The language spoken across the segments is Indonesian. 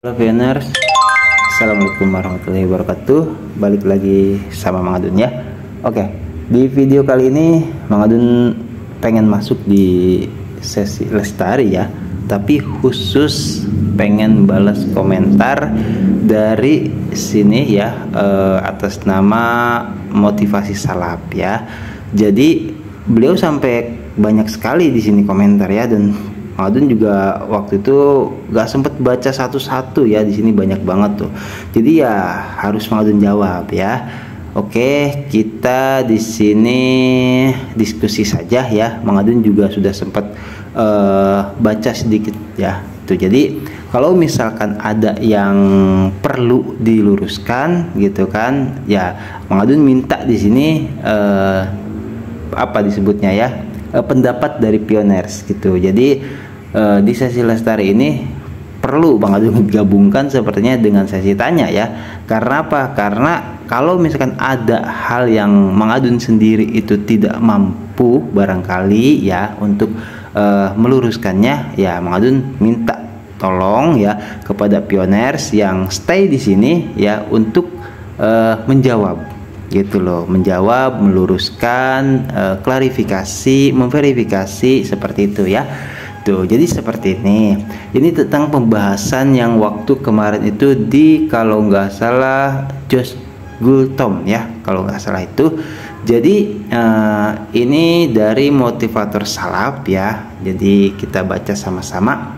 Halo Pioners, Assalamualaikum warahmatullahi wabarakatuh. Balik lagi sama Mang Adun ya. Oke, di video kali ini Mang Adun pengen masuk di sesi lestari ya, tapi khusus pengen balas komentar dari sini ya, atas nama Motivasi Salap ya. Jadi beliau sampai banyak sekali di sini komentar ya, dan Mang Adun juga waktu itu gak sempet baca satu-satu ya, di sini banyak banget tuh. Jadi ya harus Mang Adun jawab ya. Oke, kita di sini diskusi saja ya. Mang Adun juga sudah sempat baca sedikit ya. Tuh, jadi kalau misalkan ada yang perlu diluruskan gitu kan, ya Mang Adun minta di sini apa disebutnya ya, pendapat dari Pioners gitu. Jadi di sesi lestari ini perlu Bang Adun gabungkan sepertinya dengan sesi tanya ya. Karena apa? Karena kalau misalkan ada hal yang Mang Adun sendiri itu tidak mampu barangkali ya untuk meluruskannya, ya Mang Adun minta tolong ya kepada Pioners yang stay di sini ya untuk menjawab gitu loh, menjawab, meluruskan, klarifikasi, memverifikasi seperti itu ya. Tuh, jadi seperti ini. Ini tentang pembahasan yang waktu kemarin itu di, kalau nggak salah, Josh Gultom ya, kalau nggak salah itu. Jadi ini dari Motivator Salap ya. Jadi kita baca sama-sama.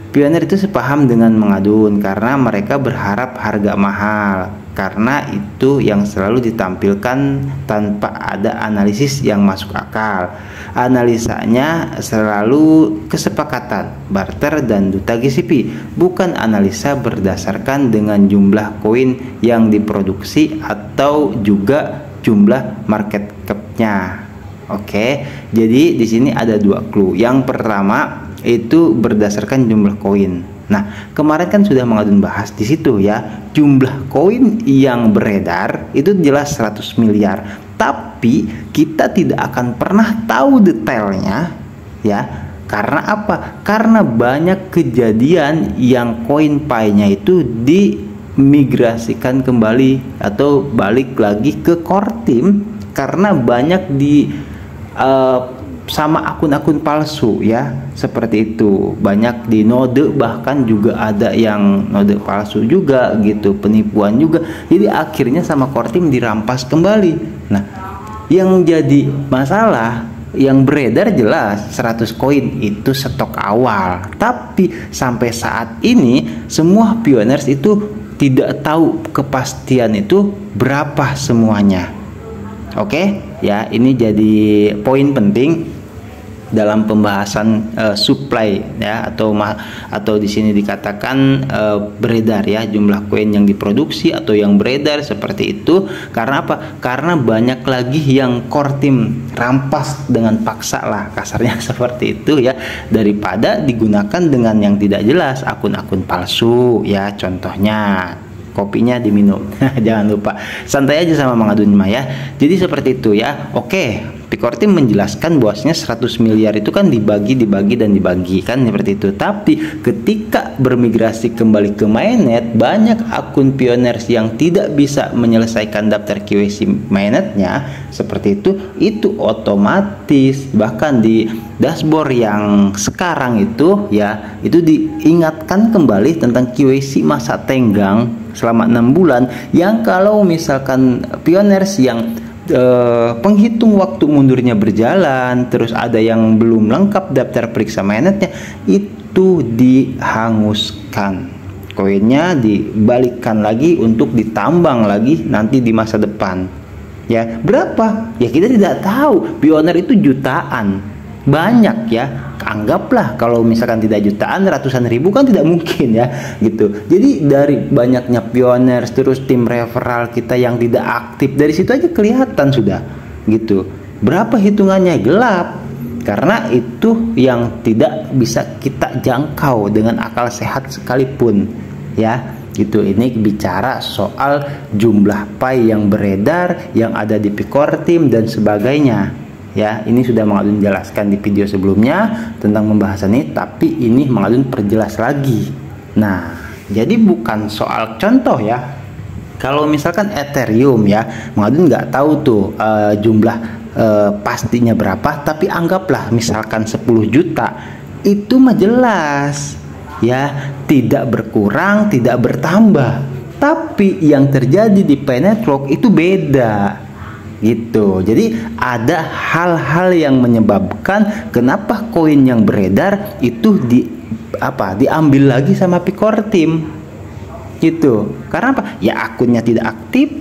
Pionir itu sepaham dengan Mang Adun karena mereka berharap harga mahal, karena itu yang selalu ditampilkan tanpa ada analisis yang masuk akal. Analisanya selalu kesepakatan, barter dan duta GCP, bukan analisa berdasarkan dengan jumlah koin yang diproduksi atau juga jumlah market cap-nya. Oke, jadi di sini ada dua clue. Yang pertama itu berdasarkan jumlah koin. Nah, kemarin kan sudah Mang Adun bahas di situ ya, jumlah koin yang beredar itu jelas 100 miliar. Tapi kita tidak akan pernah tahu detailnya ya. Karena apa? Karena banyak kejadian yang koin pie-nya itu dimigrasikan kembali atau balik lagi ke core team, karena banyak di sama akun-akun palsu ya, seperti itu. Banyak di node, bahkan juga ada yang node palsu juga gitu, penipuan juga. Jadi akhirnya sama core team dirampas kembali. Nah, yang jadi masalah, yang beredar jelas 100 koin itu stok awal, tapi sampai saat ini semua Pioners itu tidak tahu kepastian itu berapa semuanya. Oke ya, ini jadi poin penting dalam pembahasan supply ya, atau di sini dikatakan beredar ya, jumlah koin yang diproduksi atau yang beredar seperti itu. Karena apa? Karena banyak lagi yang core team rampas dengan paksa lah, kasarnya seperti itu ya, daripada digunakan dengan yang tidak jelas, akun-akun palsu ya. Contohnya kopinya diminum. Jangan lupa santai aja sama Mang Adun mah ya. Jadi seperti itu ya. Oke, Core Team menjelaskan bahwasanya 100 miliar itu kan dibagi kan seperti itu. Tapi ketika bermigrasi kembali ke mainnet, banyak akun Pioners yang tidak bisa menyelesaikan daftar KYC mainnetnya seperti itu otomatis bahkan di dashboard yang sekarang itu ya, itu diingatkan kembali tentang KYC masa tenggang selama 6 bulan, yang kalau misalkan Pioners yang penghitung waktu mundurnya berjalan, terus ada yang belum lengkap daftar periksa mainnetnya, itu dihanguskan, koinnya dibalikkan lagi untuk ditambang lagi nanti di masa depan ya. Berapa ya kita tidak tahu. Pioners itu jutaan, banyak ya. Anggaplah kalau misalkan tidak jutaan, ratusan ribu kan tidak mungkin ya gitu. Jadi dari banyaknya Pioners, terus tim referral kita yang tidak aktif, dari situ aja kelihatan sudah gitu. Berapa hitungannya gelap, karena itu yang tidak bisa kita jangkau dengan akal sehat sekalipun ya gitu. Ini bicara soal jumlah pie yang beredar, yang ada di Core Team dan sebagainya. Ya, ini sudah Mang Adun jelaskan di video sebelumnya tentang pembahasan ini, tapi ini Mang Adun perjelas lagi. Nah, Jadi bukan soal contoh ya. Kalau misalkan Ethereum ya, Mengadun nggak tahu tuh jumlah pastinya berapa, tapi anggaplah misalkan 10 juta, itu mah jelas ya, tidak berkurang, tidak bertambah. Tapi yang terjadi di Pi Network itu beda gitu. Jadi ada hal-hal yang menyebabkan kenapa koin yang beredar itu diambil lagi sama Picor Team gitu. Karena apa? Ya akunnya tidak aktif,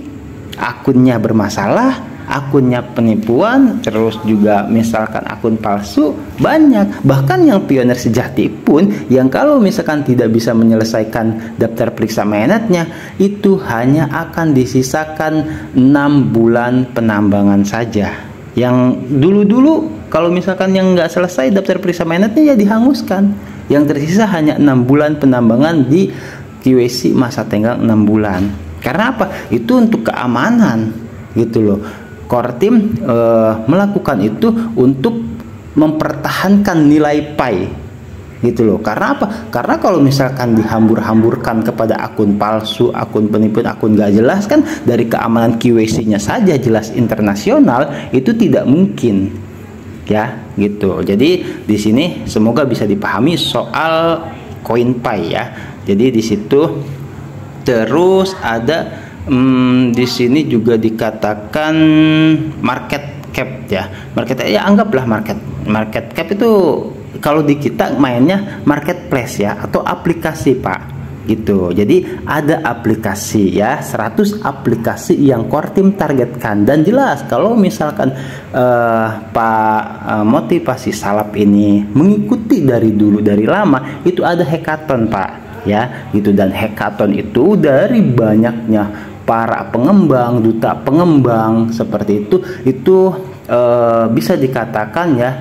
akunnya bermasalah, akunnya penipuan, terus juga misalkan akun palsu banyak. Bahkan yang pioner sejati pun yang kalau misalkan tidak bisa menyelesaikan daftar periksa mainnetnya, itu hanya akan disisakan 6 bulan penambangan saja. Yang dulu-dulu kalau misalkan yang nggak selesai daftar periksa mainnetnya ya dihanguskan. Yang tersisa hanya 6 bulan penambangan di QAC masa tenggang 6 bulan. Karena apa? Itu untuk keamanan gitu loh. Core Team melakukan itu untuk mempertahankan nilai Pi gitu loh. Karena apa? Karena kalau misalkan dihambur-hamburkan kepada akun palsu, akun penipuan, akun gak jelas, kan dari keamanan QAC-nya saja jelas internasional, itu tidak mungkin ya gitu. Jadi di sini semoga bisa dipahami soal koin Pi ya. Jadi di situ terus ada di sini juga dikatakan market cap ya. Anggaplah market cap itu kalau di kita mainnya marketplace ya, atau aplikasi Pak gitu. Jadi ada aplikasi ya, 100 aplikasi yang Core Team targetkan. Dan jelas kalau misalkan Pak Motivasi Salap ini mengikuti dari dulu, dari lama, itu ada hackathon Pak ya gitu. Dan hackathon itu dari banyaknya para pengembang, duta pengembang seperti itu bisa dikatakan ya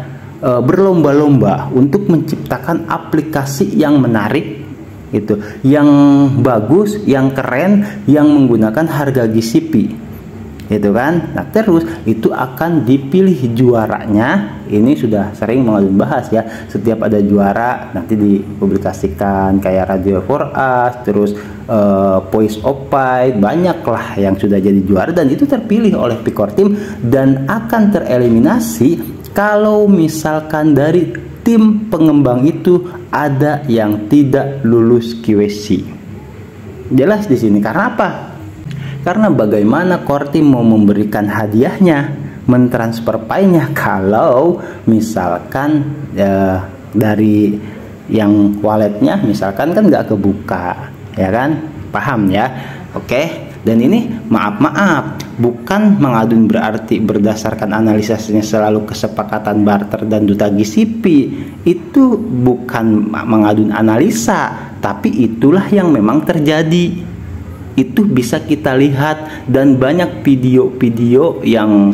berlomba-lomba untuk menciptakan aplikasi yang menarik gitu, yang bagus, yang keren, yang menggunakan harga GCP gitu kan. Nah terus itu akan dipilih juaranya. Ini sudah sering Mengadun bahas ya, setiap ada juara nanti dipublikasikan kayak Radio for Us, terus Voice of Pi, banyaklah yang sudah jadi juara dan itu terpilih oleh Picor Team dan akan tereliminasi kalau misalkan dari tim pengembang itu ada yang tidak lulus QAC. Jelas di sini. Karena apa? Karena bagaimana Core Team mau memberikan hadiahnya, mentransfer Pi-nya kalau misalkan dari yang walletnya misalkan kan nggak kebuka, ya kan? Paham ya? Oke. Dan ini maaf bukan Mengadun berarti berdasarkan analisisnya selalu kesepakatan barter dan duta GCP. Itu bukan Mengadun analisa, tapi itulah yang memang terjadi. Itu bisa kita lihat, dan banyak video-video yang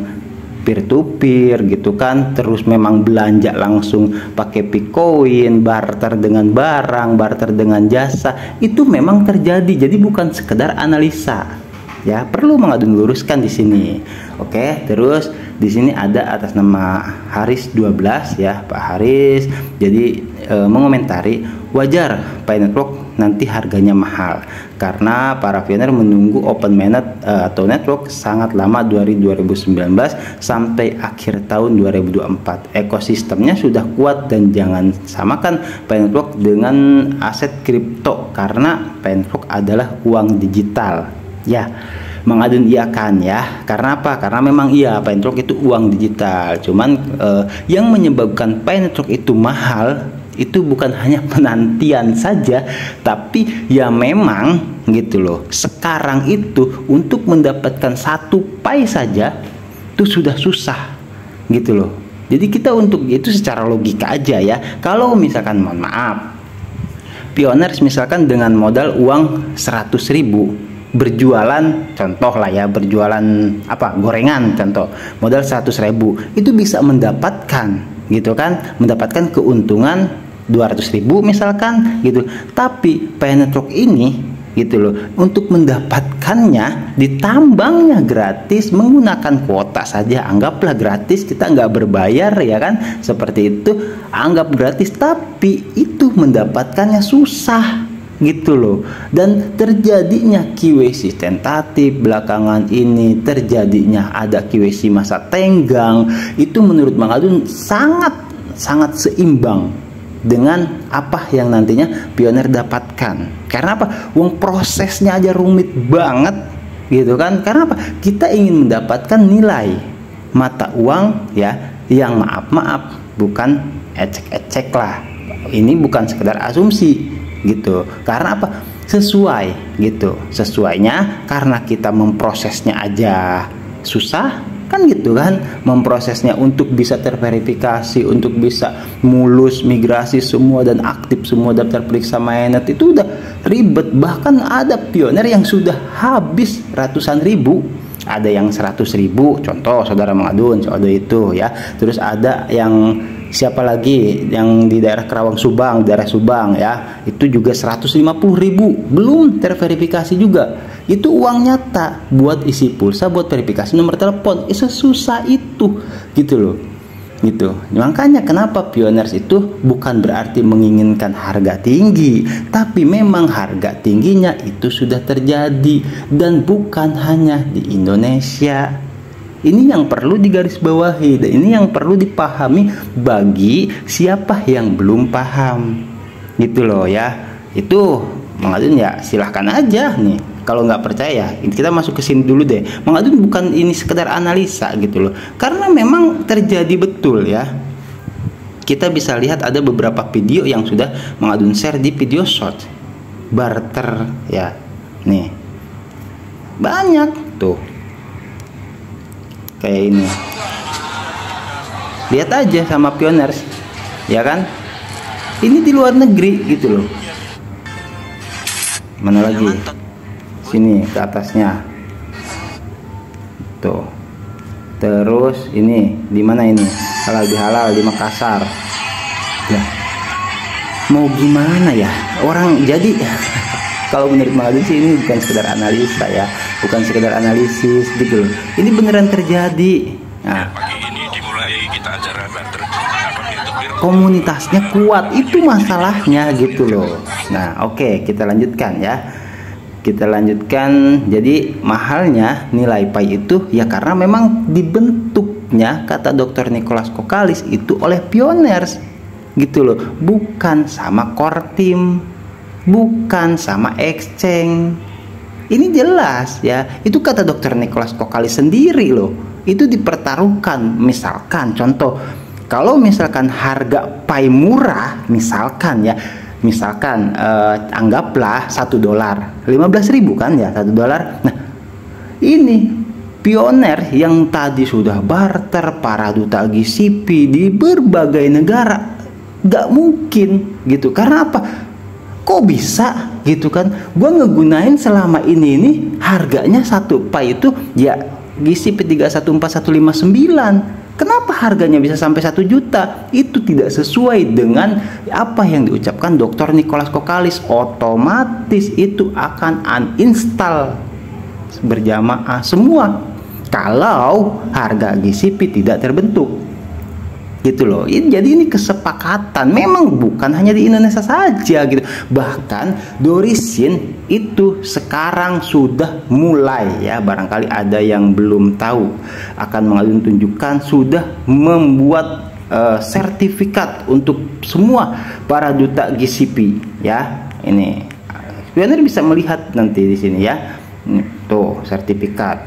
peer to peer gitu kan, terus memang belanja langsung pakai Picoin, barter dengan barang, barter dengan jasa, itu memang terjadi. Jadi bukan sekedar analisa ya, perlu Mengadun luruskan di sini. Oke, terus di sini ada atas nama Haris 12 ya, Pak Haris. Jadi mengomentari, wajar Pi Network nanti harganya mahal karena para pioner menunggu open mainnet atau network sangat lama dari 2019 sampai akhir tahun 2024. Ekosistemnya sudah kuat dan jangan samakan Pi Network dengan aset kripto karena Pi Network adalah uang digital ya. Mengadun iakan ya. Karena apa? Karena memang iya Pi Network itu uang digital. Cuman yang menyebabkan Pi Network itu mahal itu bukan hanya penantian saja, tapi ya memang gitu loh. Sekarang itu untuk mendapatkan 1 Pi saja itu sudah susah gitu loh. Jadi kita untuk itu secara logika aja ya. Kalau misalkan mohon maaf pioners misalkan dengan modal uang 100.000 berjualan, contoh lah ya, berjualan apa, gorengan contoh, modal 100.000 itu bisa mendapatkan gitu kan, mendapatkan keuntungan 200.000 misalkan gitu. Tapi Pi Network ini gitu loh, untuk mendapatkannya ditambangnya gratis menggunakan kuota saja, anggaplah gratis, kita nggak berbayar ya kan, seperti itu, anggap gratis, tapi itu mendapatkannya susah gitu loh. Dan terjadinya QAC tentatif belakangan ini, terjadinya ada QAC masa tenggang, itu menurut Mang Adun sangat seimbang dengan apa yang nantinya Pioneer dapatkan. Karena apa? Wong prosesnya aja rumit banget gitu kan. Karena apa? Kita ingin mendapatkan nilai mata uang ya yang maaf bukan ecek-ecek lah. Ini bukan sekedar asumsi gitu. Karena apa? Sesuai gitu. Sesuainya karena kita memprosesnya aja susah kan gitu kan, memprosesnya untuk bisa terverifikasi, untuk bisa mulus migrasi semua dan aktif semua daftar periksa mainnet itu udah ribet. Bahkan ada Pioneer yang sudah habis ratusan ribu, ada yang 100.000 contoh saudara Mang Adun soal itu ya. Terus ada yang siapa lagi yang di daerah Kerawang Subang, daerah Subang ya, itu juga 150.000 belum terverifikasi juga. Itu uang nyata buat isi pulsa, buat verifikasi nomor telepon. Sesusah itu gitu loh. Gitu. Makanya kenapa Pioneers itu bukan berarti menginginkan harga tinggi, tapi memang harga tingginya itu sudah terjadi dan bukan hanya di Indonesia. Ini yang perlu digarisbawahi dan ini yang perlu dipahami bagi siapa yang belum paham. Gitu loh ya. Itu Mang Adun ya silahkan aja nih. Kalau nggak percaya, kita masuk ke sini dulu deh. Mang Adun bukan ini sekedar analisa gitu loh. Karena memang terjadi betul ya. Kita bisa lihat ada beberapa video yang sudah Mang Adun share di video short. Barter ya. Nih. Banyak tuh. Kayak ini. Lihat aja sama Pioneers. Ya kan? Ini di luar negeri gitu loh. Mana lagi? Sini ke atasnya tuh. Terus ini di mana ini? Halal di Makassar ya. Mau gimana ya orang jadi kalau menurut Mang Adun sih ini bukan sekedar analisa ya, bukan sekedar analisis gitu loh. Ini beneran terjadi. Nah, pagi ini dimulai kita acara barter. Komunitasnya kuat, itu masalahnya gitu loh. Nah oke, kita lanjutkan ya. Kita lanjutkan. Jadi mahalnya nilai PAI itu ya karena memang dibentuknya, kata Dr. Nicholas Kokalis, itu oleh Pioneers gitu loh, bukan sama Kortim, bukan sama exchange. Ini jelas ya, itu kata Dr. Nicholas Kokalis sendiri loh. Itu dipertaruhkan. Misalkan contoh, kalau misalkan harga PAI murah misalkan ya, misalkan anggaplah $1 15.000 kan ya, $1. Nah ini Pioneer yang tadi sudah barter para duta GCP di berbagai negara, gak mungkin gitu. Karena apa? Kok bisa gitu kan? Gua ngegunain selama ini harganya satu PAI itu ya GCP 314159. Kenapa harganya bisa sampai 1 juta? Itu tidak sesuai dengan apa yang diucapkan Dr. Nicholas Kokalis. Otomatis itu akan uninstall berjamaah semua kalau harga GCP tidak terbentuk. Gitu loh. Jadi ini kesepakatan. Memang bukan hanya di Indonesia saja gitu. Bahkan Dorisin itu sekarang sudah mulai ya, barangkali ada yang belum tahu, akan Mang Adun tunjukkan sudah membuat sertifikat untuk semua para duta GCP ya. Ini Pioneer bisa melihat nanti di sini ya. Tuh sertifikat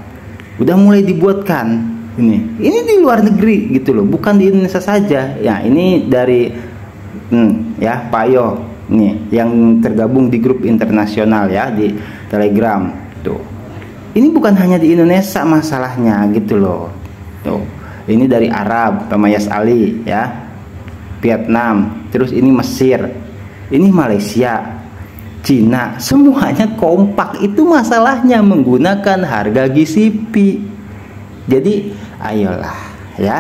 udah mulai dibuatkan. Ini di luar negeri gitu loh, bukan di Indonesia saja ya. Ini dari ya Payo nih yang tergabung di grup internasional ya di Telegram tuh. Ini bukan hanya di Indonesia masalahnya gitu loh. Tuh ini dari Arab, Pamayas Ali ya, Vietnam, terus ini Mesir, ini Malaysia, Cina, semuanya kompak. Itu masalahnya menggunakan harga GCP. Jadi ayolah ya,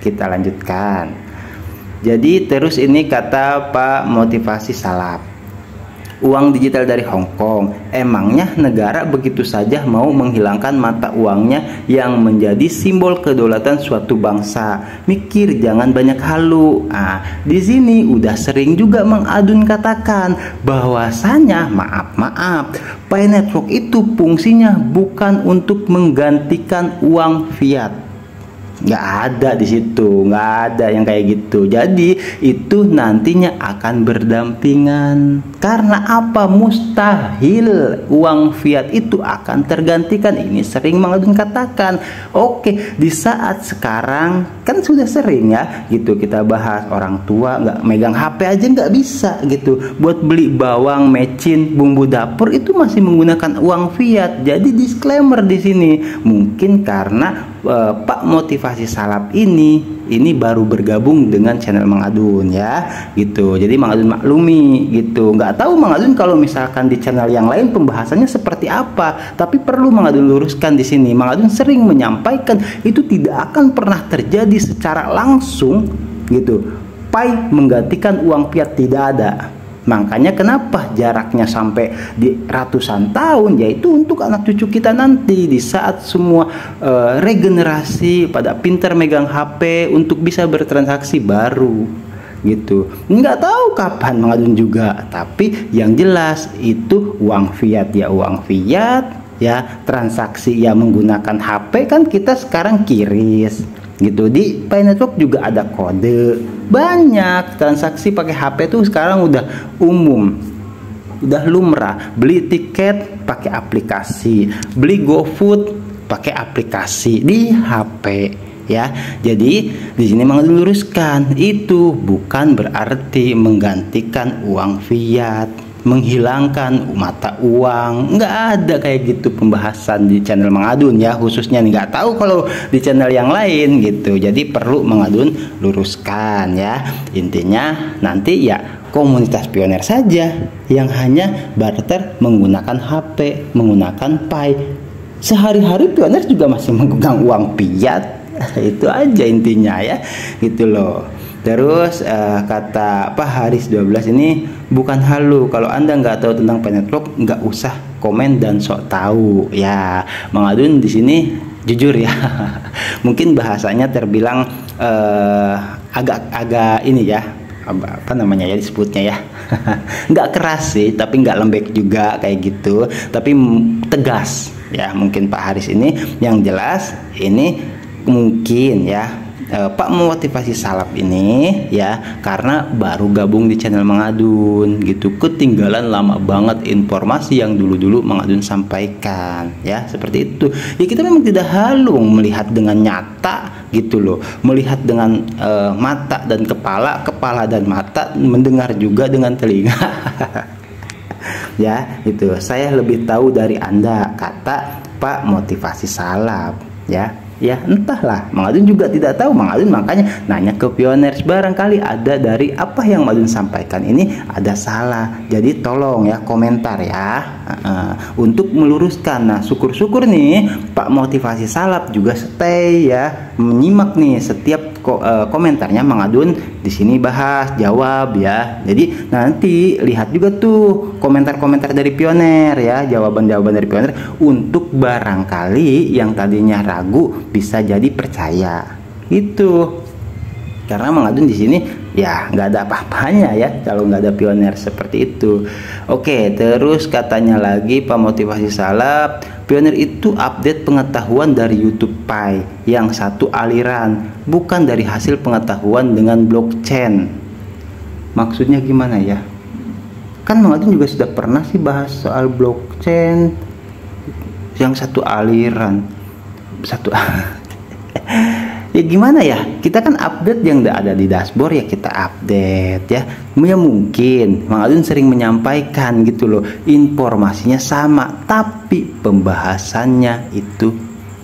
kita lanjutkan. Jadi terus ini kata Pak Motivasi Salap, uang digital dari Hong Kong. Emangnya negara begitu saja mau menghilangkan mata uangnya yang menjadi simbol kedaulatan suatu bangsa? Mikir, jangan banyak halu. Di sini udah sering juga Mang Adun katakan bahwasanya maaf, Pi Network itu fungsinya bukan untuk menggantikan uang fiat. Nggak ada di situ, nggak ada yang kayak gitu. Jadi itu nantinya akan berdampingan. Karena apa? Mustahil uang fiat itu akan tergantikan. Ini sering Mang Adun katakan. Oke, di saat sekarang kan sudah sering ya gitu kita bahas, orang tua nggak megang HP aja nggak bisa gitu. Buat beli bawang, mecin, bumbu dapur itu masih menggunakan uang fiat. Jadi disclaimer di sini, mungkin karena Pak Motivasi Salap ini baru bergabung dengan channel Mang Adun ya gitu. Jadi Mang Adun maklumi gitu. Nggak tahu Mang Adun kalau misalkan di channel yang lain pembahasannya seperti apa, tapi perlu Mang Adun luruskan di sini. Mang Adun sering menyampaikan itu tidak akan pernah terjadi secara langsung gitu. Pi menggantikan uang fiat, tidak ada. Makanya kenapa jaraknya sampai di ratusan tahun, yaitu untuk anak cucu kita nanti di saat semua regenerasi pada pintar megang HP untuk bisa bertransaksi baru gitu. Nggak tahu kapan Mang Adun juga, tapi yang jelas itu uang fiat ya uang fiat ya, transaksi ya menggunakan HP kan kita sekarang kiris gitu. Di Pi Network juga ada kode, banyak transaksi pakai HP tuh sekarang udah umum, udah lumrah. Beli tiket pakai aplikasi, beli GoFood pakai aplikasi di HP ya. Jadi di sini meluruskan itu bukan berarti menggantikan uang fiat, menghilangkan mata uang. Nggak ada kayak gitu pembahasan di channel Mang Adun ya, khususnya nih. Nggak tahu kalau di channel yang lain gitu. Jadi perlu Mang Adun luruskan ya. Intinya nanti ya komunitas pioner saja yang hanya barter menggunakan HP, menggunakan Pi. Sehari-hari pioner juga masih memegang uang fiat. Itu aja intinya ya gitu loh. Terus kata Pak Haris 12 ini bukan halu. Kalau Anda nggak tahu tentang Pi Network, nggak usah komen dan sok tahu ya. Mang Adun di sini jujur ya. Mungkin bahasanya terbilang agak ini ya, apa namanya ya disebutnya ya. Nggak keras sih, tapi nggak lembek juga kayak gitu. Tapi tegas ya. Mungkin Pak Haris ini yang jelas ini mungkin ya Pak Motivasi Salap ini ya karena baru gabung di channel Mang Adun gitu, ketinggalan lama banget informasi yang dulu-dulu Mang Adun sampaikan ya, seperti itu ya. Kita memang tidak halu melihat dengan nyata gitu loh, melihat dengan mata dan kepala dan mata, mendengar juga dengan telinga. Ya itu, saya lebih tahu dari Anda, kata Pak Motivasi Salap ya. Ya entahlah, Mang Adun juga tidak tahu. Mang Adun makanya nanya ke pioners, barangkali ada dari apa yang Mang Adun sampaikan ini ada salah. Jadi tolong ya komentar ya untuk meluruskan. Nah syukur-syukur nih Pak Motivasi Salap juga stay ya, menyimak nih setiap komentarnya Mang Adun di sini bahas, jawab ya. Jadi nanti lihat juga tuh komentar-komentar dari pioner ya, jawaban-jawaban dari pioner, untuk barangkali yang tadinya ragu bisa jadi percaya gitu. Karena Mang Adun di sini ya nggak ada apa-apanya ya kalau nggak ada pioner seperti itu. Oke, terus katanya lagi Pak Motivasi Salap, pioner itu update pengetahuan dari YouTube Pi, yang satu aliran, bukan dari hasil pengetahuan dengan blockchain. Maksudnya gimana ya? Kan Mang Adun juga sudah pernah sih bahas soal blockchain, yang satu aliran, satu ya gimana ya, kita kan update yang udah ada di dashboard ya kita update ya. Ya mungkin Mang Adun sering menyampaikan gitu loh, informasinya sama tapi pembahasannya itu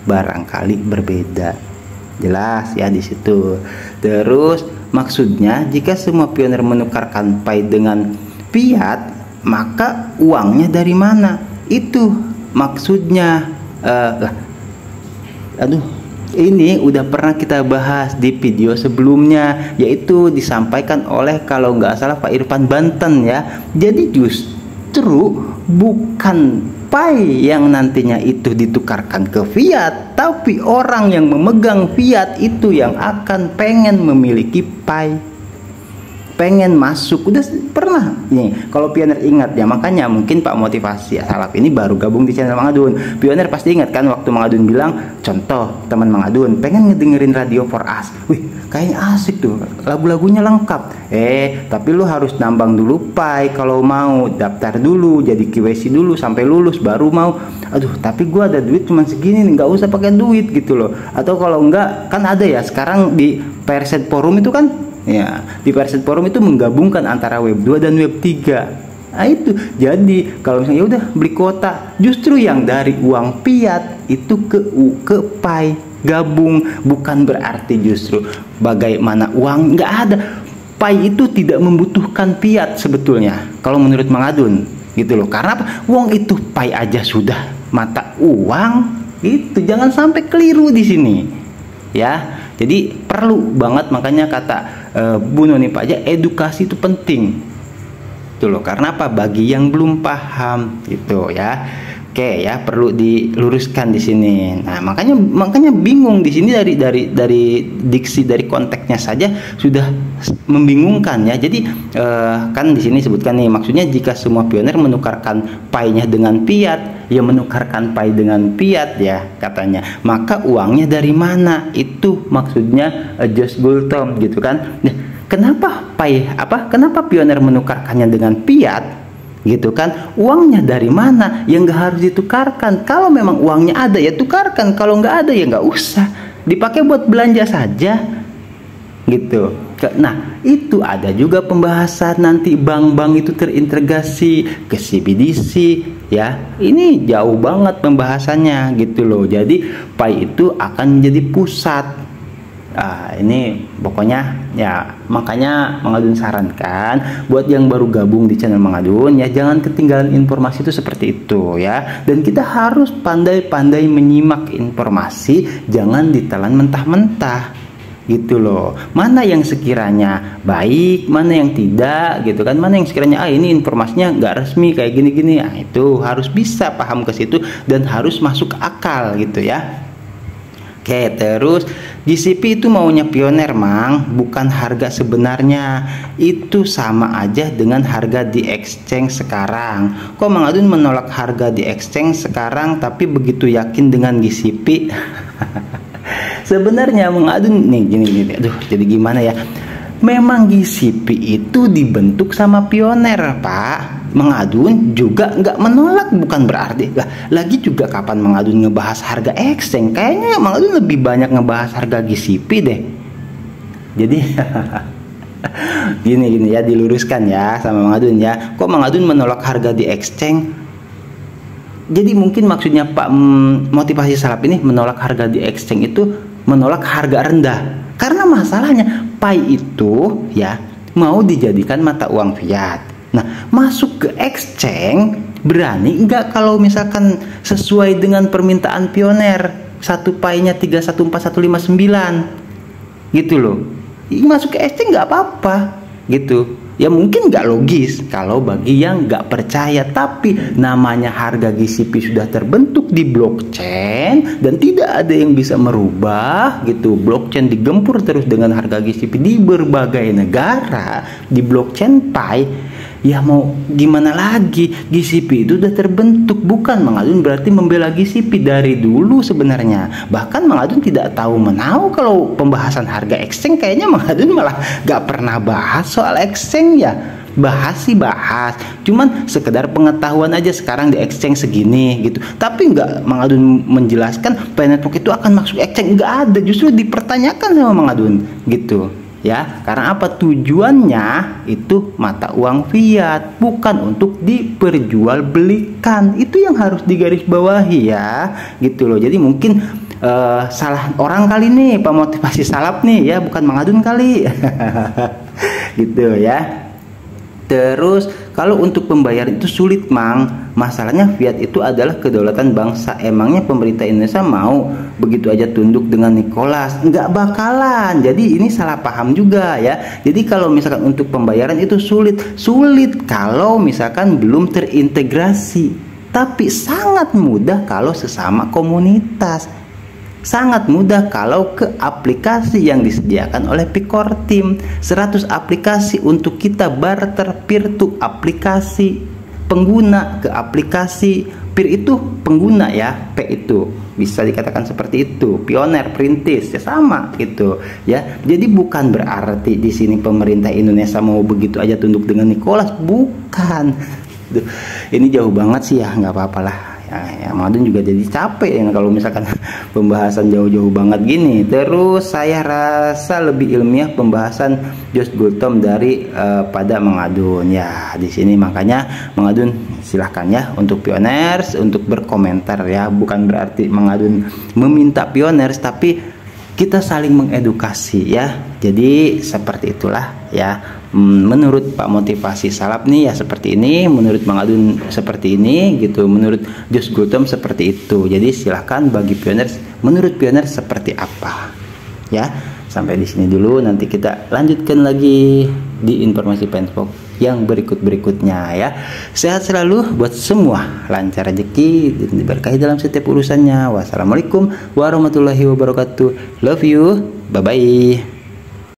barangkali berbeda. Jelas ya di situ. Terus maksudnya jika semua pioner menukarkan Pi dengan fiat, maka uangnya dari mana? Itu maksudnya. Ini udah pernah kita bahas di video sebelumnya, yaitu disampaikan oleh kalau nggak salah Pak Irfan Banten ya. Jadi justru bukan pi yang nantinya itu ditukarkan ke fiat, tapi orang yang memegang fiat itu yang akan pengen memiliki pi, pengen masuk. Udah pernah nih kalau Pioner ingat ya, makanya mungkin Pak Motivasi Salap ini baru gabung di channel Mang Adun. Pioner pasti ingat kan waktu Mang Adun bilang, contoh teman Mang Adun pengen ngedengerin Radio For Us, wih kayaknya asik tuh, lagu-lagunya lengkap, tapi lu harus nambang dulu pi kalau mau, daftar dulu jadi KYC dulu sampai lulus baru mau. Aduh tapi gua ada duit cuma segini nih, nggak usah pakai duit gitu loh. Atau kalau enggak kan ada ya sekarang di Perset Forum itu kan, ya di Perset Forum itu menggabungkan antara web 2 dan web 3. Nah itu jadi kalau misalnya udah beli kuota, justru yang dari uang fiat itu ke pi gabung, bukan berarti justru bagaimana uang nggak ada. Pi itu tidak membutuhkan fiat sebetulnya kalau menurut Mang Adun gitu loh. Karena apa? Uang itu pi aja sudah mata uang itu, jangan sampai keliru di sini ya. Jadi perlu banget, makanya kata Bu Noni Pajak, edukasi itu penting gitu loh. Karena apa? Bagi yang belum paham gitu ya. Oke ya, perlu diluruskan di sini. Nah, makanya bingung di sini dari diksi, dari konteksnya saja sudah membingungkan ya. Jadi kan di sini sebutkan nih, maksudnya jika semua pioner menukarkan pi-nya dengan fiat, ya menukarkan pi dengan fiat ya katanya. Maka uangnya dari mana? Itu maksudnya Josh Gultom gitu kan. Nah, kenapa kenapa pioner menukarkannya dengan fiat? Gitu kan, uangnya dari mana? Yang nggak harus ditukarkan. Kalau memang uangnya ada ya tukarkan, kalau nggak ada ya nggak usah, dipakai buat belanja saja gitu. Nah itu ada juga pembahasan nanti bank-bank itu terintegrasi ke CBDC ya. Ini jauh banget pembahasannya gitu loh. Jadi pi itu akan menjadi pusat. Ini pokoknya ya, makanya Mang Adun sarankan buat yang baru gabung di channel Mang Adun ya, jangan ketinggalan informasi itu seperti itu ya. Dan kita harus pandai-pandai menyimak informasi, jangan ditelan mentah-mentah gitu loh. Mana yang sekiranya baik, mana yang tidak gitu kan. Mana yang sekiranya ini informasinya nggak resmi kayak gini-gini, itu harus bisa paham ke situ dan harus masuk akal gitu ya. Oke, terus GCP itu maunya pioner Mang, bukan harga sebenarnya. Itu sama aja dengan harga di exchange sekarang. Kok Mang Adun menolak harga di exchange sekarang tapi begitu yakin dengan GCP? Sebenarnya Mang Adun nih gini, aduh jadi gimana ya? Memang GCP itu dibentuk sama pioner Pak. Mang Adun juga nggak menolak, bukan berarti lagi juga kapan Mang Adun ngebahas harga exchange. Kayaknya Mang Adun lebih banyak ngebahas harga GCP deh. Jadi gini ya, diluruskan ya sama Mang Adun ya. Kok Mang Adun menolak harga di exchange? Jadi mungkin maksudnya Pak Motivasi Salap ini menolak harga di exchange itu menolak harga rendah. Karena masalahnya pi itu ya mau dijadikan mata uang fiat. Nah, masuk ke exchange berani nggak kalau misalkan sesuai dengan permintaan pioner, satu pi-nya 314159 gitu loh. Masuk ke exchange nggak apa-apa gitu. Ya mungkin nggak logis kalau bagi yang nggak percaya, tapi namanya harga GCP sudah terbentuk di blockchain dan tidak ada yang bisa merubah gitu. Blockchain digempur terus dengan harga GCP di berbagai negara di blockchain pi. Ya mau gimana lagi, GCP itu udah terbentuk. Bukan Mang Adun berarti membela GCP dari dulu sebenarnya. Bahkan Mang Adun tidak tahu menahu kalau pembahasan harga exchange. Kayaknya Mang Adun malah gak pernah bahas soal exchange ya. Bahas sih bahas, cuman sekedar pengetahuan aja sekarang di exchange segini gitu. Tapi nggak Mang Adun menjelaskan Pi Network itu akan masuk exchange, nggak ada. Justru dipertanyakan sama Mang Adun gitu. Ya, karena apa? Tujuannya itu mata uang fiat, bukan untuk diperjualbelikan. Itu yang harus digarisbawahi ya, gitu loh. Jadi mungkin salah orang kali nih Pak Motivasi Salap nih ya, bukan Mang Adun kali. Gitu ya. Terus kalau untuk pembayaran itu sulit, Mang. Masalahnya fiat itu adalah kedaulatan bangsa. Emangnya pemerintah Indonesia mau begitu aja tunduk dengan Nicholas? Nggak bakalan. Jadi ini salah paham juga ya. Jadi kalau misalkan untuk pembayaran itu sulit kalau misalkan belum terintegrasi. Tapi sangat mudah kalau sesama komunitas. Sangat mudah kalau ke aplikasi yang disediakan oleh Picor Team. 100 aplikasi untuk kita barter peer to aplikasi, pengguna ke aplikasi. Peer itu pengguna ya, P itu bisa dikatakan seperti itu. Pioneer, perintis ya sama gitu ya. Jadi bukan berarti di sini pemerintah Indonesia mau begitu aja tunduk dengan Nicholas, bukan. Ini jauh banget sih ya, nggak apa-apa lah. Ya, Madun juga jadi capek ya kalau misalkan pembahasan jauh-jauh banget gini. Terus saya rasa lebih ilmiah pembahasan Josh Gultom dari pada Mengadun ya di sini. Makanya Mengadun silahkan ya untuk pioners untuk berkomentar ya. Bukan berarti Mengadun meminta pioners, tapi kita saling mengedukasi ya. Jadi seperti itulah ya. Menurut Pak Motivasi Salap nih ya seperti ini, menurut Bang Adun seperti ini gitu, menurut Josh Gultom seperti itu. Jadi silahkan bagi pioners, menurut pioners seperti apa ya. Sampai di sini dulu, nanti kita lanjutkan lagi di informasi Penspok yang berikutnya ya. Sehat selalu buat semua, lancar rezeki dan diberkahi dalam setiap urusannya. Wassalamualaikum warahmatullahi wabarakatuh. Love you, bye bye.